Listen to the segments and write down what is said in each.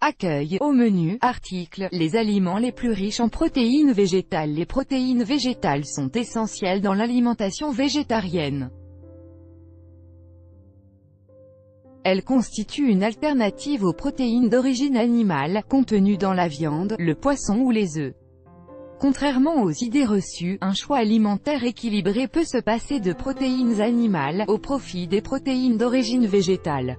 Accueil, au menu, article, les aliments les plus riches en protéines végétales. Les protéines végétales sont essentielles dans l'alimentation végétarienne. Elles constituent une alternative aux protéines d'origine animale, contenues dans la viande, le poisson ou les œufs. Contrairement aux idées reçues, un choix alimentaire équilibré peut se passer de protéines animales, au profit des protéines d'origine végétale.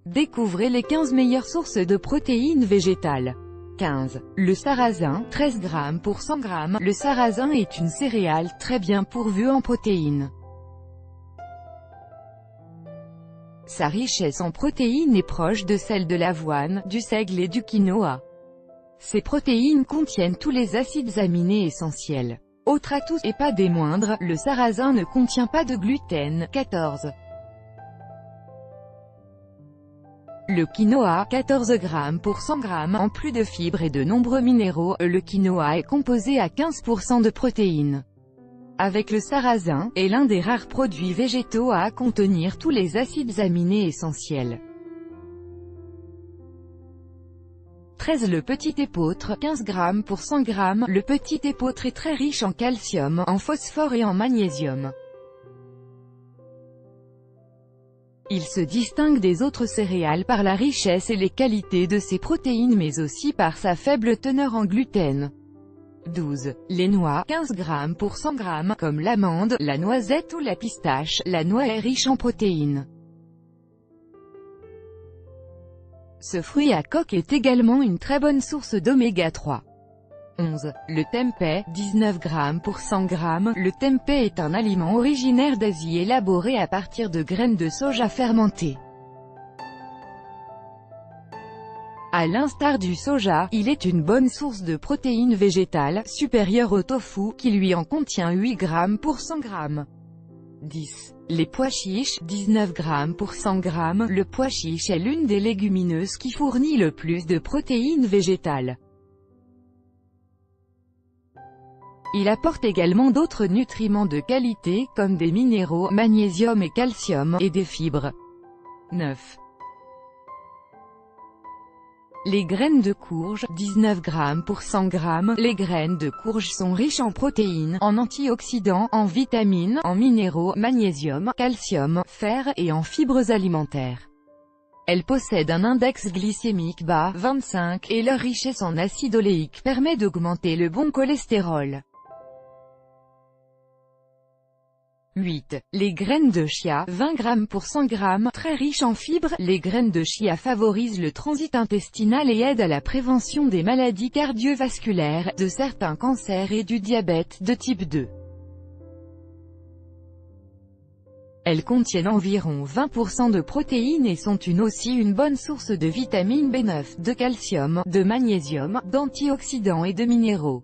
Découvrez les 15 meilleures sources de protéines végétales. 15. Le sarrasin, 13 g pour 100 g. Le sarrasin est une céréale très bien pourvue en protéines. Sa richesse en protéines est proche de celle de l'avoine, du seigle et du quinoa. Ces protéines contiennent tous les acides aminés essentiels. Autre atout, et pas des moindres, le sarrasin ne contient pas de gluten. 14. Le quinoa, 14 g pour 100 g. En plus de fibres et de nombreux minéraux, le quinoa est composé à 15% de protéines. Avec le sarrasin, est l'un des rares produits végétaux à contenir tous les acides aminés essentiels. 13. Le petit épeautre, 15 g pour 100 g. Le petit épeautre est très riche en calcium, en phosphore et en magnésium. Il se distingue des autres céréales par la richesse et les qualités de ses protéines mais aussi par sa faible teneur en gluten. 12. Les noix, 15 g pour 100 g. Comme l'amande, la noisette ou la pistache, la noix est riche en protéines. Ce fruit à coque est également une très bonne source d'oméga 3. 11. Le tempeh, 19 g pour 100 g. Le tempeh est un aliment originaire d'Asie élaboré à partir de graines de soja fermentées. À l'instar du soja, il est une bonne source de protéines végétales, supérieure au tofu, qui lui en contient 8 g pour 100 g. 10. Les pois chiches, 19 g pour 100 g. Le pois chiche est l'une des légumineuses qui fournit le plus de protéines végétales. Il apporte également d'autres nutriments de qualité, comme des minéraux, magnésium et calcium, et des fibres. 9. Les graines de courge, 19 g pour 100 g. Les graines de courge sont riches en protéines, en antioxydants, en vitamines, en minéraux, magnésium, calcium, fer, et en fibres alimentaires. Elles possèdent un index glycémique bas, 25, et leur richesse en acide oléique permet d'augmenter le bon cholestérol. 8. Les graines de chia, 20 g pour 100 g, très riches en fibres. Les graines de chia favorisent le transit intestinal et aident à la prévention des maladies cardiovasculaires, de certains cancers et du diabète de type 2. Elles contiennent environ 20% de protéines et sont aussi une bonne source de vitamine B9, de calcium, de magnésium, d'antioxydants et de minéraux.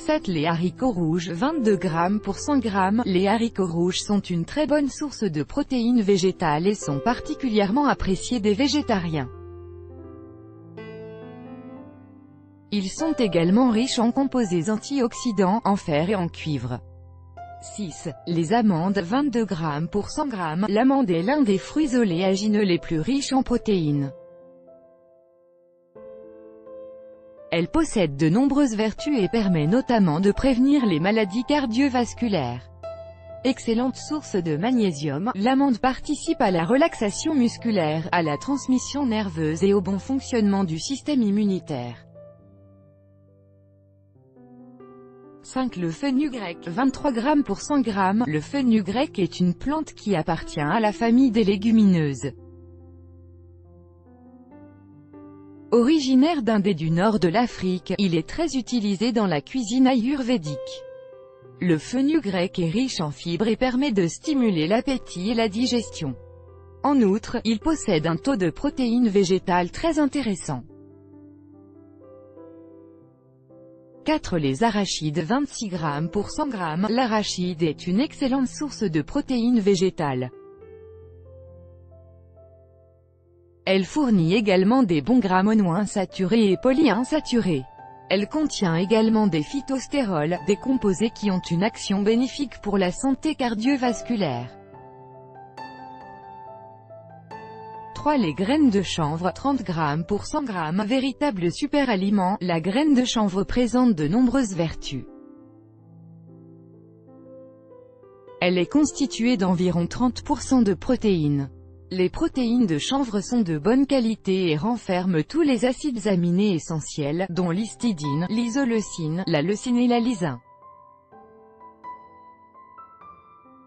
7. Les haricots rouges, 22 g pour 100 g. Les haricots rouges sont une très bonne source de protéines végétales et sont particulièrement appréciés des végétariens. Ils sont également riches en composés antioxydants, en fer et en cuivre. 6. Les amandes, 22 g pour 100 g. L'amande est l'un des fruits oléagineux les plus riches en protéines. Elle possède de nombreuses vertus et permet notamment de prévenir les maladies cardiovasculaires. Excellente source de magnésium, l'amande participe à la relaxation musculaire, à la transmission nerveuse et au bon fonctionnement du système immunitaire. 5. Le fenugrec, 23 g pour 100 g. Le fenugrec est une plante qui appartient à la famille des légumineuses. Originaire d'Inde et du nord de l'Afrique, il est très utilisé dans la cuisine ayurvédique. Le fenugrec est riche en fibres et permet de stimuler l'appétit et la digestion. En outre, il possède un taux de protéines végétales très intéressant. 4. Les arachides, 26 g pour 100 g. L'arachide est une excellente source de protéines végétales. Elle fournit également des bons gras monoinsaturés et polyinsaturés. Elle contient également des phytostérols, des composés qui ont une action bénéfique pour la santé cardiovasculaire. 3. Les graines de chanvre, 30 g pour 100 g. Véritable super aliment, la graine de chanvre présente de nombreuses vertus. Elle est constituée d'environ 30% de protéines. Les protéines de chanvre sont de bonne qualité et renferment tous les acides aminés essentiels, dont l'histidine, l'isoleucine, la leucine et la lysine.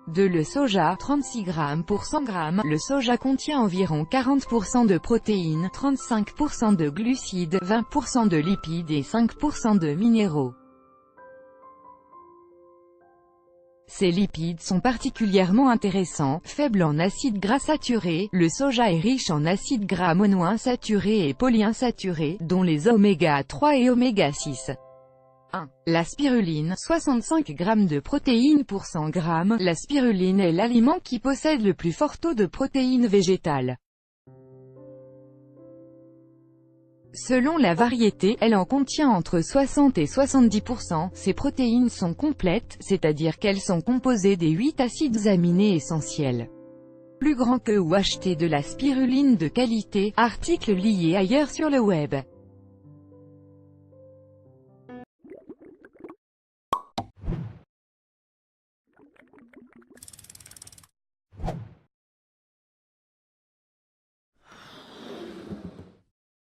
2. Le soja, 36 g pour 100 g. Le soja contient environ 40% de protéines, 35% de glucides, 20% de lipides et 5% de minéraux. Ces lipides sont particulièrement intéressants, faibles en acides gras saturés. Le soja est riche en acides gras monoinsaturés et polyinsaturés, dont les oméga 3 et oméga 6. 1. La spiruline, 65 g de protéines pour 100 g. La spiruline est l'aliment qui possède le plus fort taux de protéines végétales. Selon la variété, elle en contient entre 60 et 70%. Ces protéines sont complètes, c'est-à-dire qu'elles sont composées des 8 acides aminés essentiels. Plus grand que ou acheter de la spiruline de qualité, article lié ailleurs sur le web.